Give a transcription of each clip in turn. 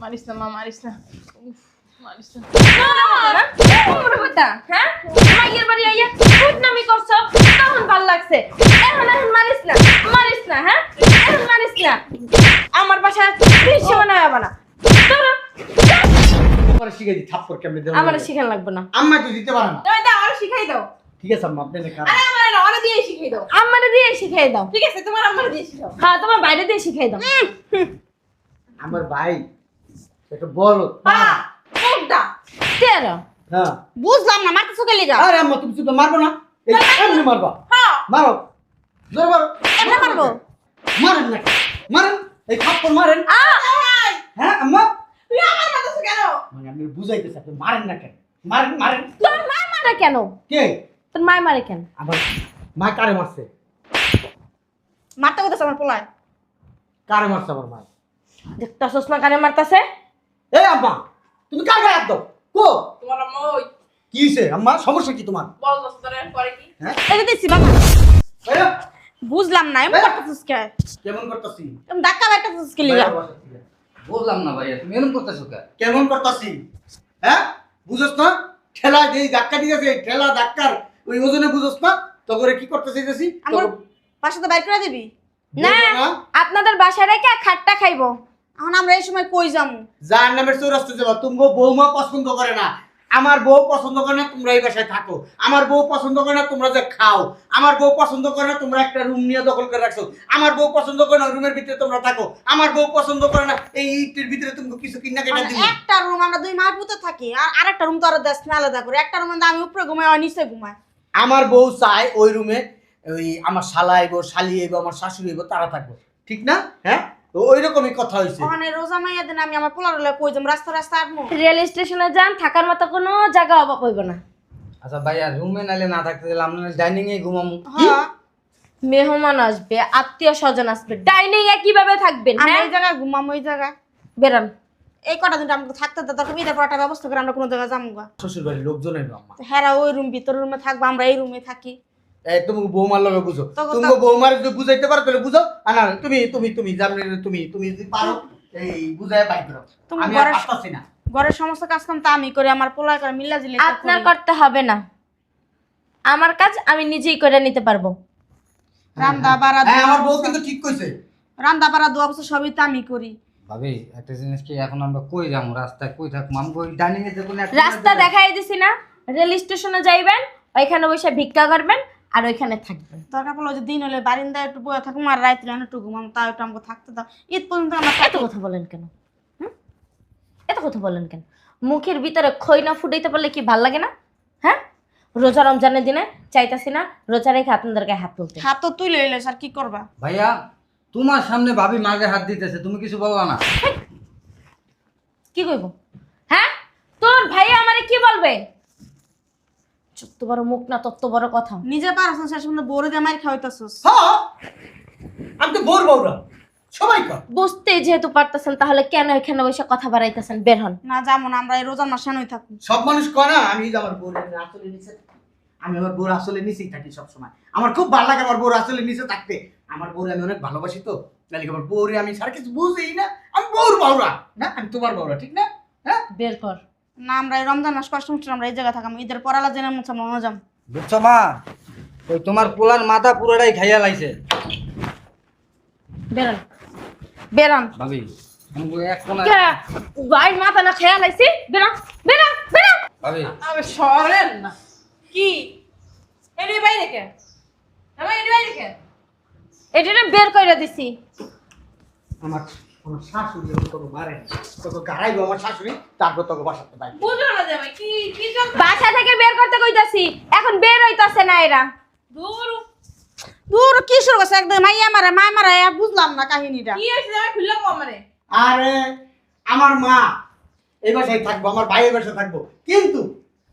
মারিস না মা, মারিস না। উফ, মারিস না। তোমরা কইতা হ্যাঁ মাইয়ের বাড়ি আইয়া কুটনামি করছো তখন ভাল লাগছে এখন মারিস না হ্যাঁ এখন মারিস না আমার বাসায় বিশ্ব বানায় বানা তোরা পরে শিখাই দি থাপ্পড় কেমনে দেব আমার শিখান লাগবে না আম্মা তো দিতে পারে না। তুমি দাও, আর শিখাই দাও। ঠিক আছে আম্মা আপনি না কারণ আরে আমার না, ওরা দিয়ে শিখাই দাও। আমারে দিয়ে শিখাই দাও ঠিক আছে, তোমার আমার দিয়ে শিখাও। হ্যাঁ তোমার বাইরে দিয়ে শিখাই দাও আমার ভাই এটা বলো বাবা, মুখটা। তেরো হ্যাঁ বুঝলাম না মারতেছো কে লিগা আরে আম্মা তুমি তো মারবো না এই এমনি মারবা হ্যাঁ। মারো জোরে মারো এমনে মারবো মারেন না মারেন এই থাপ্পড় মারেন এই, হ্যাঁ আম্মা তুই আমার মারতেছো কেন? মানে আমি বুঝাইতেছি আপনি মারেন না কেন মারেন মারেন তোর মা মারে কেন কে তোর মা মারে কেন আমার মা কারে মারছে মারতে কইতাছ আমার পোলায় কারে মারছে আমার মা দেখতাছস না কানে মারতাছে এই আম্মা তুমি কার গায়ে হাত দাও কো তোমার আম্মা ওই কি হইছে আম্মা সমস্যা কি তোমার বল দোস্ত তোর পরে কি? হ্যাঁ এটা দিছি বাবা আরে, বুঝলাম না এমন করতেছস কে কেমন করতাছি এমন ধাক্কা বাইতাছস কে লিগা বুঝলাম না ভাইয়া তুমি এরকম করতেছো কে? কেমন করতাছি হ্যাঁ বুঝছ না ঠেলা দেই ধাক্কা দিতেছে ঠেলা ধাক্কার ওই ওজনে বুঝছ না তো করে কি করতে চাইতেছি আমার বাসাতে বাইর করে দিবি না আপনাদের বাসায় রেখে খাটটা খাইবো এখন আমরা এই সময় কই যামু যার নামের চৌরাস্তা যাবা তুমি বৌমা পছন্দ করে না আমার বউ পছন্দ করে না তোমরা এই বাসায় থাকো আমার বউ পছন্দ করে না তোমরা যে খাও আমার বউ পছন্দ করে না তোমরা একটা রুম নিয়ে দখল করে রাখছো আমার বউ পছন্দ করে না রুমের ভিতরে তোমরা থাকো আমার বউ পছন্দ করে না এই ইটের ভিতরে তুমি কিছু কিনা কেটে দিবে একটা রুম আমরা দুই মাস পুতে থাকি আর আরেকটা রুম তো আরো দেশ না আলাদা করে একটা রুমে আমি উপরে ঘুমাই আর নিচে ঘুমাই আমার বউ চায় ওই রুমে ওই আমার শালা আইবো শালি আইবো আমার শাশুড়ি আইবো তারা থাকবো ঠিক না হ্যাঁ তো ওই রকমই কথা হয়েছে ওখানে রোজা মাইয়া দিন আমি আমার পোলার লয়ে কই যাম রাস্তা রাস্তা আটমু রেল স্টেশনে যান থাকার মতো কোনো জায়গা অবাক হইব না আচ্ছা ভাইয়া রুমে নালে না থাকতে দিলে আমরা ডাইনিং এ ঘুমামু। হ্যাঁ মেহমান আসবে, আত্মীয় স্বজন আসবে, ডাইনিং এ কিভাবে থাকবেন? আমরা হ্যাঁ এই জায়গায় ঘুমাম ওই জায়গায় বেরান। এই কটা দিন আমাকে থাকতে দাও তখন ঈদের পর একটা ব্যবস্থা করে আমরা কোনো জায়গায় যাবো গা শ্বশুর বাড়ির লোকজন এলো আম্মা হেরা ওই রুম ভিতর রুমে থাকবো আমরা এই রুমে থাকি এই তুমি বৌমার লগে বুঝো তো- তুমি বৌমার যদি বুঝাইতে পারো তাহলে বুঝো আর না তুমি তুমি তুমি জানলে তুমি যদি পারো এই বুঝায় বাই করো তুমি আমি ঘরে- আর পারতাছি না ঘরের সমস্ত কাজ কাম তা আমি করি আমার পোলা করে মিল্লা জিলে আপনার করতে হবে না, আমার কাজ আমি নিজেই করে নিতে পারবো। রান্দা বাড়া হ্যাঁ আমার বউ কিন্তু ঠিক কইছে রান্দা বাড়া দোয়া বছর সবই তো আমি করি ভাবি একটা জিনিস কি এখন আমরা কই যাবো রাস্তায় কই থাকবো আমি ওই ডাইনিং এ দেখুন রাস্তা দেখাই দিছি না, রেল স্টেশনে যাইবেন, ওইখানে বসে ভিক্ষা করবেন আর ওইখানে থাকবেন। দরকার পড়লো যে দিন হলে বারিন্দায় একটু বয়ে থাকুম আর রাত্রে একটু ঘুমাম তাও একটু আমাকে থাকতে দাও ঈদ পর্যন্ত আমরা এত কথা বলেন কেন? এত কথা বলেন কেন? মুখের ভিতরে খই না ফুটাইতে পারলে কি ভাল লাগে না? হ্যাঁ, রোজা রমজানের দিনে চাইতাছি না রোজা রেখে আপনাদের গায়ে হাত তুলতে। হাত তো তুই লইলে আর কি করবা ভাইয়া তোমার সামনে ভাবি মাগে হাত দিতেছে তুমি কিছু বলবা না? কি কইব? হ্যাঁ, তোর ভাই আমারে কি বলবে? যত বড় মুখ না তত বড় কথা। নিজে পারছ না শেষ পর্যন্ত বড় দিয়ে মার খাওয়াইতাছস হ্যাঁ আমি তো বোর বউরা সবাই কর বুঝতে যেহেতু পারতেছেন তাহলে কেন এখানে বসে কথা বাড়াইতেছেন? বের হন। না যাবো না আমরা এই রোজার মাসে নই থাকি সব মানুষ কয় না আমি যে আমার বউর আসলে নিচে আমি আমার বউর আসলে নিচেই থাকি সব সময় আমার খুব ভালো লাগে আমার বউর আসলে নিচে থাকতে আমার বউরে আমি অনেক ভালোবাসি তো তাহলে আমার বউরে আমি সারা কিছু বুঝি না আমি বউর বউরা না আমি তোমার বউরা ঠিক না হ্যাঁ বের কর। না আমরা এই রমজান মাস কষ্ট মুষ্ট আমরা এই জায়গায় থাকাম ঈদের পরালা জেনে মুছে মনে যাম বুঝছো মা ওই তোমার পোলার মাথা পুরোটাই খাইয়া লাইছে। বেরন বেরন। ভাবি আমি এক কোনা গায়ের মাথা না খেয়াল আইছি। বেরন বেরন বেরন। ভাবি আবে সরেন না। কি এডি বাইরে কে? আমি এডি বাইরে কে? এডিটা বের কইরা দিছি। আমার আমার শাশুড়ি যখন তোকে মারে তোকে গাড়াইবো আমার শাশুড়ি তারপর তোকে বাসাতে পাই বুঝলো না যে ভাই কি কি বাসা থেকে বের করতে কইতাছি, এখন বের হইতাছে না এরা। দূর দূর কি শুরু করছে একদম মাইয়া মারে মায় মারে বুঝলাম না কাহিনীটা কি হইছে আমি খুললাম আমারে। আরে আমার মা এই বাসায় থাকবো আমার ভাই এই বাসায় থাকবো কিন্তু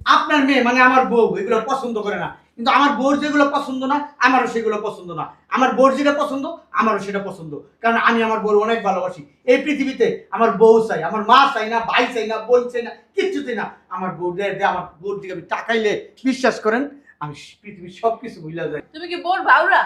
আপনার মেয়ে মানে আমার বউ এগুলো পছন্দ করে না কিন্তু আমার বউর যেগুলো পছন্দ না আমারও সেগুলো পছন্দ না আমার বউর যেটা পছন্দ আমারও সেটা পছন্দ কারণ আমি আমার বউর অনেক ভালোবাসি এই পৃথিবীতে আমার বউ চাই আমার মা চাই না ভাই চাই না বোন চাই না কিচ্ছু চাই না আমার বউ আমার বউর দিকে আমি তাকাইলে বিশ্বাস করেন আমি পৃথিবীর সবকিছু ভুলে যাই তুমি কি বোর বাউরা?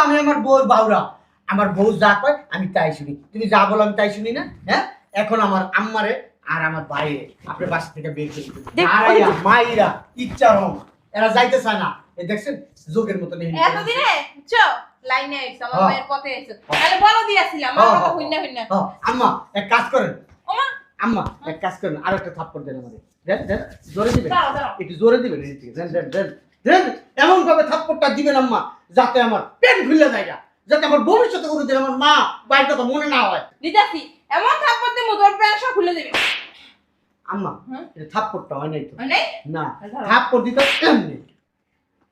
আমি আমার বউর বাউরা আমার বউ যা কয় আমি তাই শুনি তুমি যা বলো আমি তাই শুনি না হ্যাঁ এখন আমার আম্মারে আর আমার বাইরে আপনি বাসা থেকে বের করে দিবেন। দেখ, আরাইয়া মাইরা ইচ্ছা রম এরা যাইতে চায় না। এই দেখছেন যোগের মতো নেই। এতদিনে চো লাইনে আইছো আমার হ্যাঁ। মায়ের পথে আইছো তাহলে বলো দিয়াছিলাম আমার কথা হইনা হইনা আম্মা এক কাজ করেন, ওমা আম্মা এক কাজ করেন, আর একটা থাপ্পড় দেন আমাদের। দেন দেন জোরে দিবেন, দাঁড়াও দাঁড়াও একটু জোরে দিবেন। এই দিকে দেন দেন দেন দেন, এমন ভাবে থাপ্পড়টা দিবেন আম্মা যাতে আমার পেন খুলে যায় না, যাতে আমার ভবিষ্যতে কোনো দিন আমার মা বাইর কথা মনে না হয়। দিদাসি এমন থাপ্পড় দিয়ে মোদর প্যান্ট খুলে দিবে আম্মা হ্যাঁ? এটা থাপ্পড়টা হয় নাই তো মানে না, আচ্ছা। থাপ্পড় দিতে এমনি।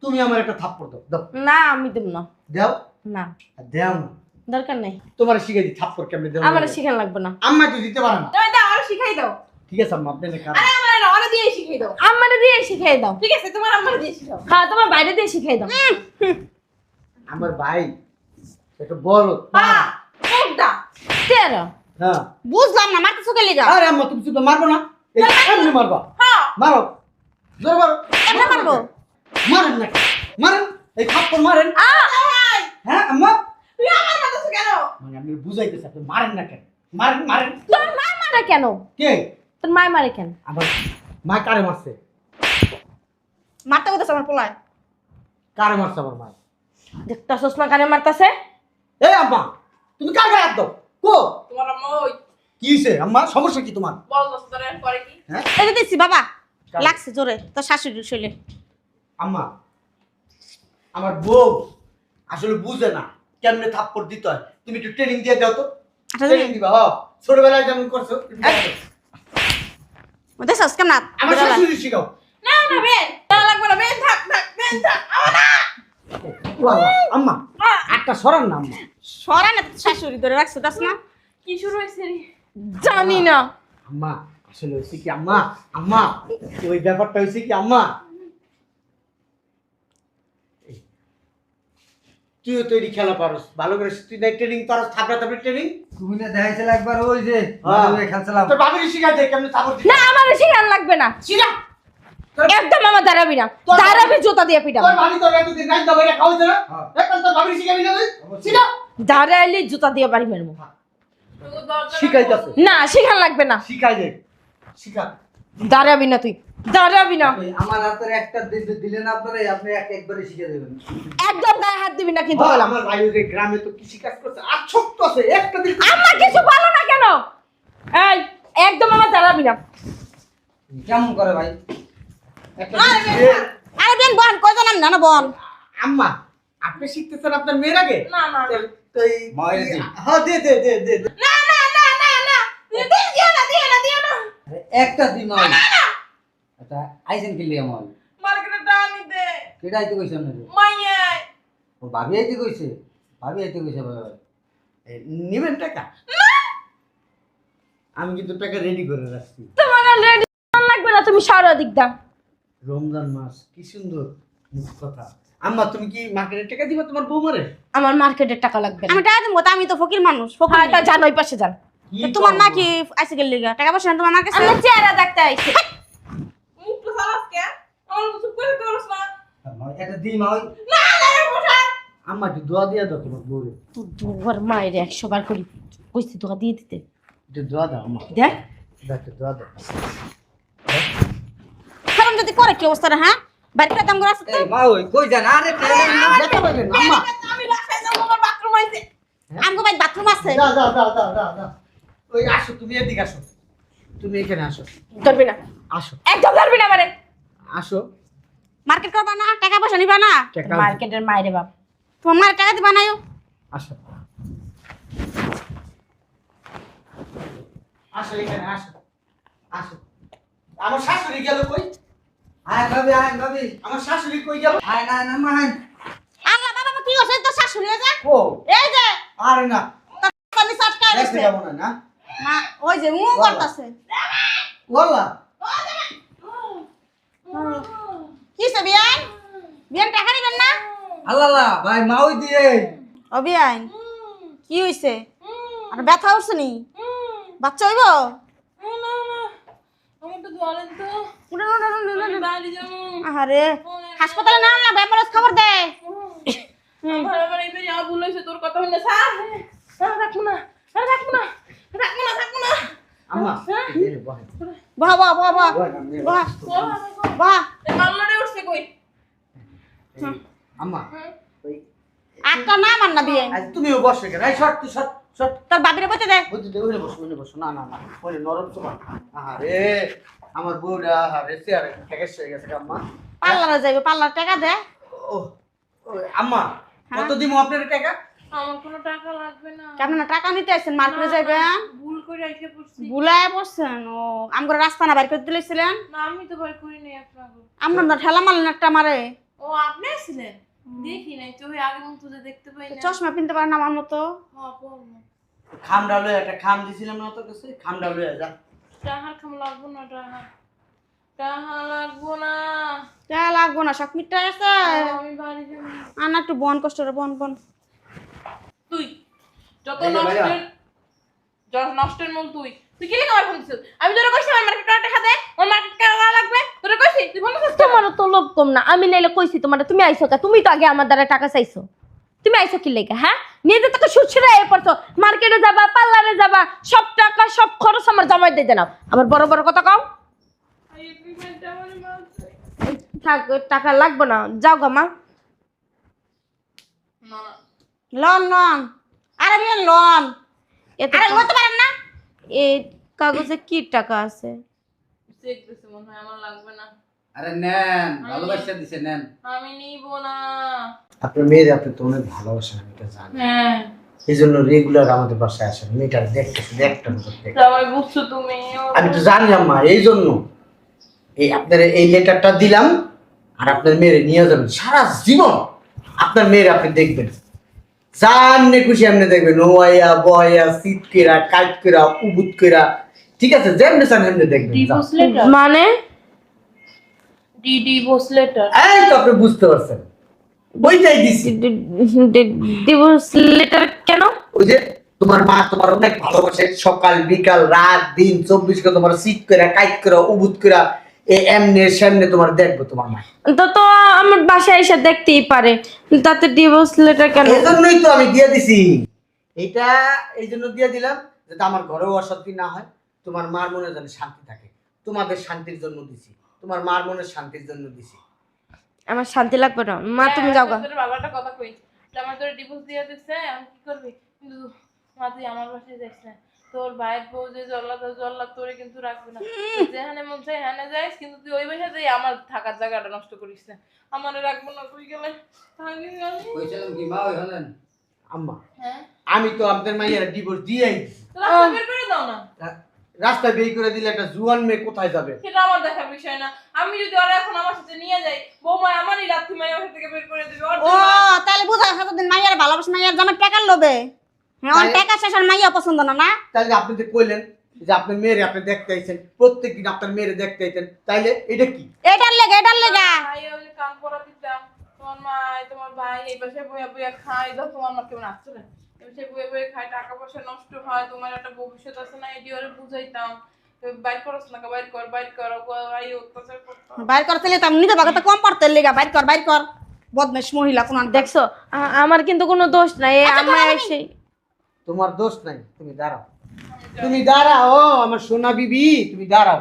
তুমি আমার একটা থাপ্পড় দাও, দাও না আমি দেব না। দাও না আর দাও না। দরকার নাই, তোমার শিখাই দি থাপ্পড় কেমনে দাও। আমার শিখান লাগবে না। আম্মা তো দিতে পারে না। তুমি দাও আর শিখাই দাও ঠিক আছে আম্মা, আপনি না খারাপ। আরে আমার না অনে দিয়ে শিখাই দাও আমারে দিয়ে শিখাই দাও। ঠিক আছে তোমার আমার দিয়ে শিখাও হ্যাঁ তোমার বাইরে দিয়ে শিখাই দাও। আমার ভাই একটু বলো। হ্যাঁ কোনটা তেরো হ্যাঁ বুঝলাম না মারতেছো কে লাগা আরে আম্মা তুমি শুধু মারবো না, এই এমনি মারবা। হ্যাঁ মারো জোরে মারো। এমনি মারবো? মারেন না, মারেন এই থাপ্পড় মারেন। হ্যাঁ আম্মা তুই আমার মারতেছো কেন মানে আমি বুঝাইতেছি আপনি মারেন না কেন? মারেন মারেন। তোর মা মারে কেন? কে? তোর মা মারে কেন? আমার মা কারে মারছে? মারতে কইতাছ আমার পোলায় কারে মারছে আমার মা? দেখতাছস না কারে মারতাছে? এই আম্মা তুমি কার গায়ে হাত দাও? কো তোমার আম্মা ওই কি হইছে আম্মা, সমস্যা কি তোমার? বল দোস্ত তোর পরে কি হ্যাঁ এই যে দিছি বাবা কার? লাগছে জোরে তোর শাশুড়ির শৈলে আম্মা আমার বউ আসলে বুঝে না কেমনে থাপ্পড় দিতে হয়। তুমি একটু ট্রেনিং দিয়ে দাও তো। আচ্ছা ট্রেনিং দিবা হ্যাঁ, ছোটবেলায় যেমন করছো তুমি দাও। দেখছস কেমন আমার শাশুড়ি শিখাও। না না বেন না লাগবে না বেন থাক থাক বেন থাক আমার না বাবা, আম্মা একটা সরান না আম্মা। সরা না তোর শাশুড়ি ধরে রাখছো দাস না কি শুরু হইছে রে জানি না। আম্মা আসলে হয়েছে কি আম্মা, আম্মা ওই ব্যাপারটা হয়েছে কি আম্মা, তুইও তৈরি খেলা পারস ভালো করে, তুই নাই ট্রেনিং পারস, থাপড়া থাপড়ি ট্রেনিং। তুমি না দেখাইছিল একবার ওই যে হ্যাঁ। ওই খেলছিলাম। তোর বাবির শিখাই দে কেমনে থাপড় দিতে। না আমার শিখান লাগবে না। শিখা একদম আমার দাঁড়াবি না, তোর- দাঁড়াবি জুতা দিয়ে পিটাবো। তোর বাবি তোর এতদিন রাইত দাও এটা খাওয়াইছে না, হ্যাঁ। এখন তোর বাবির শিখাবি না তুই? শিখা দাঁড়াইলে জুতা দিয়ে বাড়ি মেরবো। তোকে দরজা শিখাইতাছে, না শিখান লাগবে না, শিখাই দে শিখা। দাঁড়াবি না, তুই দাঁড়াবি না, ওই আমার হাতের একটা দিলেন আপনারা, আপনি একবারে শিখে দেবেন। একদম গায়ে হাত দিবি না কিন্তু বল বললাম। আমার ভাই ওই যে গ্রামে তো কৃষি কাজ করছে আর ছোট্ট আছে একটা দিন। আমার কিছু বলো না কেন? এই একদম আমার দাঁড়াবি না। কেমন করে ভাই? একটা আরে দিন- বেন আরে বেন বন কয়জন আমি না বন আম্মা আপনি শিখতেছেন আপনার মেয়ের আগে? না না না তো এই মায়ের দি। হ্যাঁ দে দে দে দে দে। না না না না না দিও না দিও না দিও না আরে একটা দিন নয়। এটা আইছেন কি লিয়ে আমার? মার্কেটে টানি দে কেডা আইতে কইছেন না রে? মাইয়া ও ভাবি আইতে কইছে? ভাবি আইতে কইছে ভাই। এই, নিবেন টাকা? আমি কিন্তু টাকা রেডি করে রাখছি। তোমার রেডি লাগবে না, তুমি সারা দিক দাও। রমজান মাস কি সুন্দর মুখ কথা। আম্মা তুমি কি মার্কেটের টাকা দিবা তোমার বৌমারে? আমার মার্কেটের টাকা লাগবে না। আমি টাকা দিব আমি তো ফকির মানুষ ফকির হ্যাঁ তা জান, ওই পাশে যান। কি তো তোমার করবো? মা কি আইসে গেল লিগা টাকা পয়সা নাই তোমার মার কাছে আমার চেহারা দেখতে আইছে। মুখটা সারাস কে আমার কিছু করে দরস না এটা দিই মা ওই না না বসা আম্মা একটু দোয়া দিয়া দাও তোমার বউরে। তোর দুয়ার মায়ের 100 বার করি কইছি তোকে দিয়ে দিতে। একটু দোয়া দাও আম্মা, দেখ দাও একটু দোয়া দাও। কারণ যদি করে কি অবস্থা রে হ্যাঁ বাড়িতে দাম করে আছে এই মা ওই কই যান? আরে যেতে পারবেন না, আম্মা। আমি রাখাই যাব আমার বাথরুম আইছে আমগো ভাই বাথরুম আছে দাও দাও দাও দাও দাও দাও। ওই আসো তুমি এদিকে আসো, তুমি এখানে আসো, ধরবি না, আসো একদম ধরবি না মানে। আসো। মার্কেট করবা না টাকা পয়সা নিবা না টাকা মার্কেটের মায়েরে বাপ। তোমার মার টাকা দিবা না আসো আসো এখানে আসো আসো। আমার শাশুড়ি গেল কই? আয় ভাবি, আয় ভাবি। আমার শাশুড়ি কই গেল? আয় না না মা আয়। আল্লাহ বাবা কি হইছে তো শাশুড়ি যে ও এই যে আরে না, আমি সটকা দেখতে দিছে যাবো না না। না ওই যে মুখ করতেছে ওয়াল্লাহ কিসে বিয়ান বিয়ান টাকা দিবেন না আল্লাহ আল্লাহ ভাই মা ওই দিয়ে। ও বিয়ান কি হইছে আর ব্যথা উঠছে নি বাচ্চা হইব আমি তো দোয়ালেন তো উঠেন, উঠেন, উঠেন, উঠেন। আমি বাড়ি যাবো আরে হাসপাতালে না না অ্যাম্বুলেন্স খবর দে আমার আমার এই যা ভুল হইছে তোর কথা হইনা স্যার রাখবো না রাখবো না রাখবো না রাখবো না আম্মা এই যে বহেন। বাহ বাহ বাহ বাহ বহেন, আমি বাহ বসবো। বাহ পাল্লারে উঠছে কই? এই, আম্মা ওই একটা না মান না বিয়ে আজ তুমিও বসে কেন? এই শর্ট তুই শর্ট শর্ট তোর বাবিরে বলতে দে বুঝতে দে, ওখানে বসো না না না ওখানে নরম তোমা। আরে আমার বউরা আরে চেয়ারে ঠেকেশ হয়ে গেছে গো আম্মা। পার্লারে যাইবে পার্লার টাকা দে ও ও, আম্মা কত দিমু আপনার টাকা? আমার কোনো টাকা লাগবে না। কেমন টাকা নিতে আসছেন মার্কেটে যাইবেন ভুল করে এসে পড়ছি। ভুলায় পড়ছেন ও আমগো রাস্তা না বাইর করে দিলেছিলেন না আমি তো ভয় করি নাই আপনাকে। আমরা না ঠেলা মারলেন একটা মারে ও আপনি ছিলেন? দেখি নাই তো, ওই আগের মতো যে দেখতে পাই না। চশমা পিনতে পারেন আমার মতো হ্যাঁ পড়বো। খামডা লয়ে একটা খাম দিছিলাম না তোর কাছে, খামডা লয়ে যা। টাহার খাম লাগবো না, টাহা লাগবো না। টাকা লাগবো না সব মিটটা আছে আমি বাড়ি যাবো। আনা একটু বন কষ্ট করে বন বন তুই যত এই যে ভাইয়া। নষ্টের মূল তুই কি লেগে আমার ফোন দিছিস? আমি তোরা কইছি আমার মার্কেট করা টাকা দে, আমার মার্কেট করা লাগবে, তোরা কইছি তুই ফোন দিছিস? তোমারও তো লোভ কম না, আমি নাইলে কইছি তোমার, তুমি আইছো কা? তুমি তো আগে আমার দ্বারা টাকা চাইছো, তুমি আইছো কি লেগে? হ্যাঁ, নিজে তো সুচ্ছিরা এ পড়ছো, মার্কেটে যাবা, পার্লারে যাবা, সব টাকা সব খরচ আমার জমাই দিয়ে দেন। আমার বড় বড় কথা কও। এই তুই ফোনটা আমার মারছে। থাক, টাকা লাগবে না, যাও গা মা। না লন লন আরে বিয়ে লন এতে আরে লতে পারেন না এই কাগজে কি টাকা আছে? চেক দিছে মনে হয়, আমার লাগবে না। আরে নেন, ভালোবাসা দিছে নেন। আমি নিব না। আপনার মেয়ের আপনি তো অনেক ভালোবাসেন, আমি এটা জানি। হ্যাঁ এই জন্য রেগুলার আমাদের বাসায় আসেন, মেয়েটা দেখতেছি একটা নজর দেখে। সবাই বুঝছো তুমি। আমি তো জানি আম্মা, এই জন্য এই আপনার এই লেটারটা দিলাম, আর আপনার মেয়েরে নিয়ে যাবেন সারা জীবন। আপনার মেয়ের আপনি দেখবেন, জানলে খুশি এমনি দেখবেন, নোয়াইয়া বয়া শীত কেরা কাইট কেরা উবুত কেরা, ঠিক আছে, যেমনি চান এমনি দেখবেন। যাও। ডিভোর্স লেটার, মানে ডিভোর্স লেটার। এই তো আপনি বুঝতে পারছেন, ওইটাই দিছি। ডিভোর্স লেটার কেন? ওই যে তোমার মা তোমার অনেক ভালোবাসে, সকাল বিকাল রাত দিন 24 ঘন্টা তোমার শীত কেরা কাইট কেরা উবুত কেরা এমনি সামনে তোমার দেখবো তোমার মা। তো আমার বাসায় এসে দেখতেই পারে, তাতে ডিভোর্স লেটার কেন? এই জন্যই তো আমি দিয়ে দিছি এইটা, এই জন্য দিয়ে দিলাম যাতে আমার ঘরেও অশান্তি না হয়, তোমার মার মনে যেন শান্তি থাকে। তোমাদের শান্তির জন্য দিছি, তোমার মার মনের শান্তির জন্য দিছি। আমার শান্তি লাগবে না মা, তুমি যাও গা। তোর বাবাটা কথা কই, আমার তোর ডিভোর্স দিয়ে দিচ্ছে, আমি কি করবি? কিন্তু মা তুই আমার বাসায় যাইস না, তোর ভাইয়ের বউ যে জল্লাদ তোরে কিন্তু রাখবে না। তুই যেখানে মন চাই হ্যানে যাইস, কিন্তু তুই ওই বাসায় যাই আমার থাকার জায়গাটা নষ্ট করিস না। আমারে রাখবো না, তুই গেলে থাকি গেলি। কইছিলাম কি মা ওই হলেন? আম্মা হ্যাঁ আমি তো আপনাদের মাইয়ের ডিভোর্স দিয়েই দিছি। তো রাস্তা বের করে দাও না। রাস্তায় বের করে দিলে একটা জুয়ান মেয়ে কোথায় যাবে? সেটা আমার দেখার বিষয় না। আমি যদি ওরা এখন আমার সাথে নিয়ে যাই, বৌমা আমারই রাত্রি মায়ের বাসা থেকে বের করে দিবে। ওর ও জন্য তাহলে বুঝা এতদিন মাইয়ার ভালোবাসে মাইয়ার জামাই টাকার লোভে হ্যাঁ ওর টাকা শেষ আর মাইয়া পছন্দ না না তাহলে আপনি যে কইলেন যে আপনার মেয়েরে আপনি দেখতে আইছেন, প্রত্যেকদিন আপনার মেয়েরে দেখতে আইতেন, তাইলে এটা কি? এটার লেগে ভাই ওই কান পরা দিতাম, তোমার মা তোমার ভাই এই বাসায় বইয়া বইয়া খায়, দাও তোমার মা কেমন আসছে না, এই বাসায় বইয়া বইয়া খায়, টাকা পয়সা নষ্ট হয়, তোমার একটা ভবিষ্যৎ আছে না, এটি ওরে বুঝাইতাম। বাইর করছ না, বাইর কর ভাই অত্যাচার করতাম। বাইর করতে লে তুমি নিজে বাগাতে কম পড়তে লেগা বাইর কর বদমাইশ মহিলা কোন দেখছো আমার কিন্তু কোনো দোষ নাই, আচ্ছা, আমার তোমার এসে তোমার দোষ নাই, তুমি দাঁড়াও, তুমি দাঁড়াও আমার সোনা বিবি, তুমি দাঁড়াও।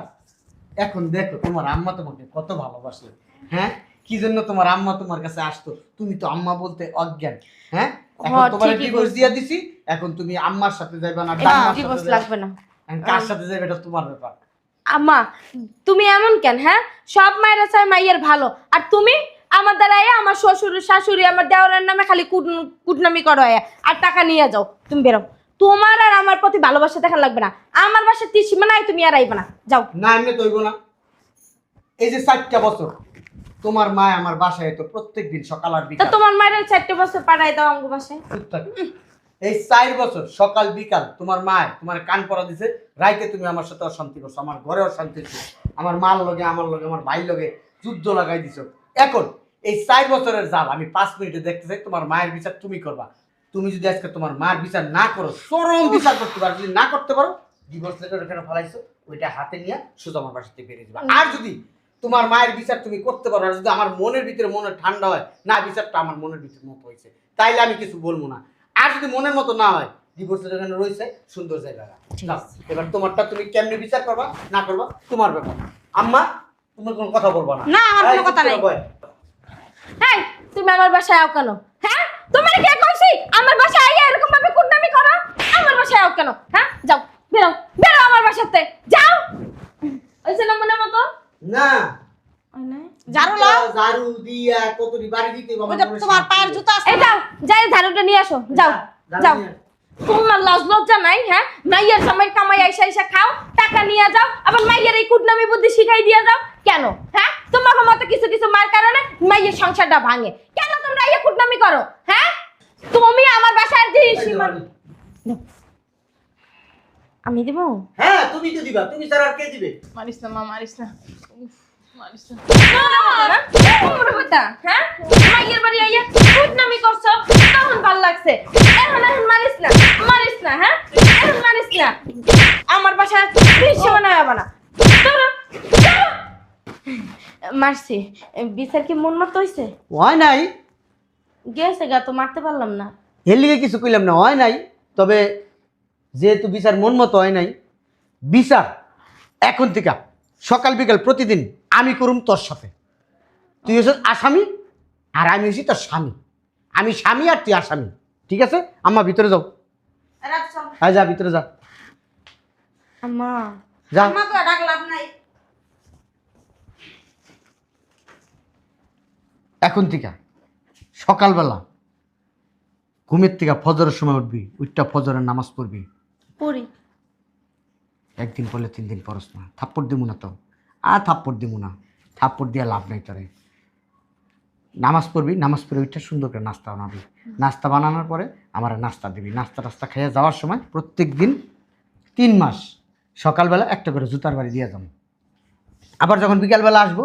এখন দেখো তোমার আম্মা তোমাকে কত ভালোবাসে, হ্যাঁ, কি জন্য তোমার আম্মা তোমার কাছে আসতো? তুমি তো আম্মা বলতে অজ্ঞান, হ্যাঁ, এখন হ্যাঁ, তোমার ঠিকই ডিভোর্স বলছো। দিয়ে দিছি, এখন তুমি আম্মার সাথে যাইবা না ডাম্মার সাথে ডিভোর্স যাইবা? লাগবে না। এখন কার সাথে যাইবে এটা তোমার ব্যাপার। আম্মা তুমি এমন কেন? হ্যাঁ, সব মায়েরা চায় মাইয়ের ভালো, আর তুমি আমার দ্বারা আমার শ্বশুর শাশুড়ি আমার দেওয়ারের নামে খালি কুটনামি করো আর টাকা নিয়ে যাও। তুমি বেরো, তোমার আর আমার প্রতি ভালোবাসা দেখা লাগবে না। আমার বাসা তীর নাই, তুমি আর আইবে না, যাও। না এমনি তৈব না। এই যে 4টা বছর তোমার মা আমার বাসায় তো প্রত্যেকদিন সকাল আর তো বিকাল। তোমার মায়ের 4টে বছর পাঠাই দাও আমার বাসায়। চুপ থাক। এই 4 বছর সকাল বিকাল তোমার মা তোমার কান পরা দিছে, রাইতে তুমি আমার সাথে অশান্তি করছো, আমার ঘরে অশান্তি হচ্ছে, আমার মার লগে আমার লগে আমার ভাইয়ের লগে যুদ্ধ লাগাই দিছো। এখন এই 4 বছরের জাল আমি 5 মিনিটে দেখতে চাই, তোমার মায়ের বিচার তুমি করবা। তুমি যদি আজকে তোমার মার বিচার না করো, চরম বিচার করতে পারো, যদি না করতে পারো ডিভোর্স লেটার এখানে ফেলাইছো, ওইটা হাতে নিয়ে সোজা আমার বাসা থেকে বেরিয়ে যাবা। আর যদি তোমার মায়ের বিচার তুমি করতে পারো, আর যদি আমার মনের ভিতরে মনে ঠান্ডা হয় না বিচারটা আমার মনের ভিতরে মতো হয়েছে, তাইলে আমি কিছু বলবো না। আর যদি মনের মতো না হয় ডিভোর্সের জন্য রয়েছে সুন্দর জায়গা। যাও, এবার তোমারটা তুমি কেমনে বিচার করবা না করবা তোমার ব্যাপার। আম্মা তুমি কোনো কথা বলবা না। না, আমার কোনো এই, কথা চুপ করে নাই। বয়। এই তুমি আমার বাসায় আও কেন? হ্যাঁ তোমার কে কইছি আমার বাসায় আইয়া এরকম ভাবে কুটনামি করো? আমার বাসায় আও কেন? হ্যাঁ যাও, বেরো বেরো আমার বাসাতে যাও। ওইছে না মনে মতো? না ঝাড়ু লাও। ঝাড়ু দিয়া কতরি বাড়ি দিতে হবে, ওই আমার যে কোনো তোমার শান্তি পায়ের নেই। জুতো আছে এই না? যাও, যাই ঝাড়ুটা নিয়ে আসো। যাও ঝাড়ু যাও। নিয়ে আয়। তোমার লাজ লজ্জা নাই? হ্যাঁ মাইয়ের সময় কামাই আইসা আইসা খাও, টাকা নিয়ে যাও, আবার মাইয়ের এই কুটনামি বুদ্ধি শিখাই দিয়ে যাও কেন? হ্যাঁ তোমার মতো কিছু কিছু মার কারণে মাইয়ের সংসারটা ভাঙে। কেন তোমরা এই কুটনামি করো? হ্যাঁ তুমি আমার বাসার যে এই যে সীমা বাড়ি। আমি দেব? হ্যাঁ তুমি তো দিবা, তুমি ছাড়া আর কে দিবে? মারিস না মা, মারিস না। উফ, মারিস না। হ্যাঁ মাইয়ের বাড়ি আইয়া কুটনামি করছো, তখন ভাল লাগছে। এখন এখন মারিস না, মারিস না। হ্যাঁ এখন মারিস না। আমার বাসায় দৃশ্য বানায় না। মারছি, বিচার কি মন মতো হইছে? হয় নাই, গেছে গা, তো মারতে পারলাম না। এর লিগে কিছু কইলাম না, হয় নাই। তবে যেহেতু বিচার মন মতো হয় নাই, বিচার এখন থেকে সকাল বিকাল প্রতিদিন আমি করুম তোর সাথে। তুই হচ্ছে আসামি আর আমি হচ্ছি তোর স্বামী। আমি স্বামী আর তুই আসামি, ঠিক আছে? আম্মা ভিতরে যাও। রাখ চল। হ্যাঁ যা ভিতরে যা, আম্মা যা। আমাকে ডাক লাভ নাই। এখন থেকে সকালবেলা ঘুমের থেকে ফজরের সময় উঠবি, উঠটা ফজরের নামাজ পড়বি। পড়ি। একদিন পড়লে 3 দিন পরস না, থাপ্পড় দিব না তো। আর থাপ্পড় দিব না, থাপ্পড় দিয়ে লাভ নাই তোরে। নামাজ পড়বি, নামাজ পড়ে ওইটা সুন্দর করে নাস্তা বানাবি। নাস্তা বানানোর পরে আমার নাস্তা দিবি। নাস্তা টাস্তা খেয়ে যাওয়ার সময় প্রত্যেক দিন 3 মাস সকালবেলা একটা করে জুতার বাড়ি দিয়ে যাবো। আবার যখন বিকালবেলা আসবো,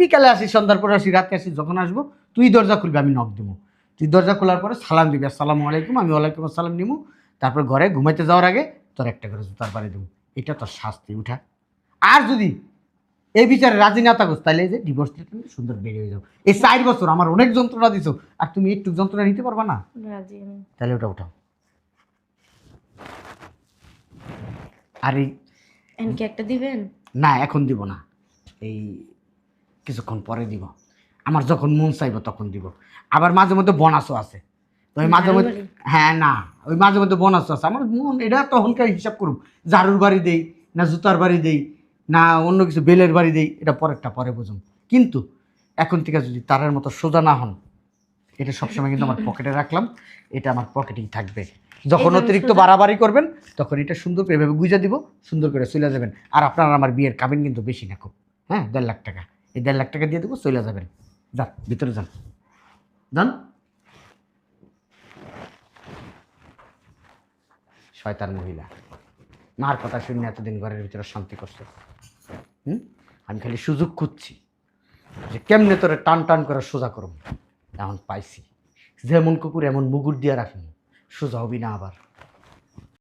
বিকালে আসি, সন্ধ্যার পরে আসি, রাতে আসি, যখন আসবো তুই দরজা খুলবি, আমি নক দেবো। তুই দরজা খোলার পরে সালাম দিবি, আসসালামু আলাইকুম, আমি ওয়ালাইকুম আসসালাম নিবো। তারপর ঘরে ঘুমাইতে যাওয়ার আগে তোর একটা করে জুতার বাড়ি দেবো। এটা তোর শাস্তি, উঠা। আর যদি এই বিচারে রাজি না থাকোস তাহলে এই যে ডিভোর্স সুন্দর বেরিয়ে হয়ে যাও। এই 4 বছর আমার অনেক যন্ত্রণা দিছো, আর তুমি একটু যন্ত্রণা নিতে পারবা না? রাজি আমি। তাহলে ওটা উঠাও। আর এই এনকে একটা দিবেন? না, এখন দিব না, এই কিছুক্ষণ পরে দিব। আমার যখন মন চাইবো তখন দিব। আবার মাঝে মধ্যে বোনাসও আছে, তো ওই মাঝে মধ্যে, হ্যাঁ না, ওই মাঝে মধ্যে বোনাসও আছে। আমার মন এটা তখনকার হিসাব করুন, ঝাড়ুর বাড়ি দেই না জুতার বাড়ি দেই না অন্য কিছু বেলের বাড়ি দেই, এটা পরেরটা পরে বুঝুন। কিন্তু এখন থেকে যদি তারের মতো সোজা না হন, এটা সবসময় কিন্তু আমার পকেটে রাখলাম, এটা আমার পকেটেই থাকবে। যখন এইভাবে অতিরিক্ত সোজা- বাড়াবাড়ি করবেন তখন এটা সুন্দর করে এভাবে গুঁজে দিব, সুন্দর করে চলে যাবেন। আর আপনার আমার বিয়ের কাবিন কিন্তু বেশি না, খুব, হ্যাঁ 1.5 লাখ টাকা। এই 1.5 লাখ টাকা দিয়ে দেবো, চলে যাবেন। যান ভিতরে যান, যান। শয়তান মহিলা, মার কথা শুনে এতদিন ঘরের ভিতরে শান্তি করছে। আমি খালি সুযোগ খুঁজছি যে কেমনে তোরে টান টান করে সোজা করব। এখন পাইছি, যেমন কুকুর এমন মুগুর দিয়ে রাখি, সোজা হবি না আবার।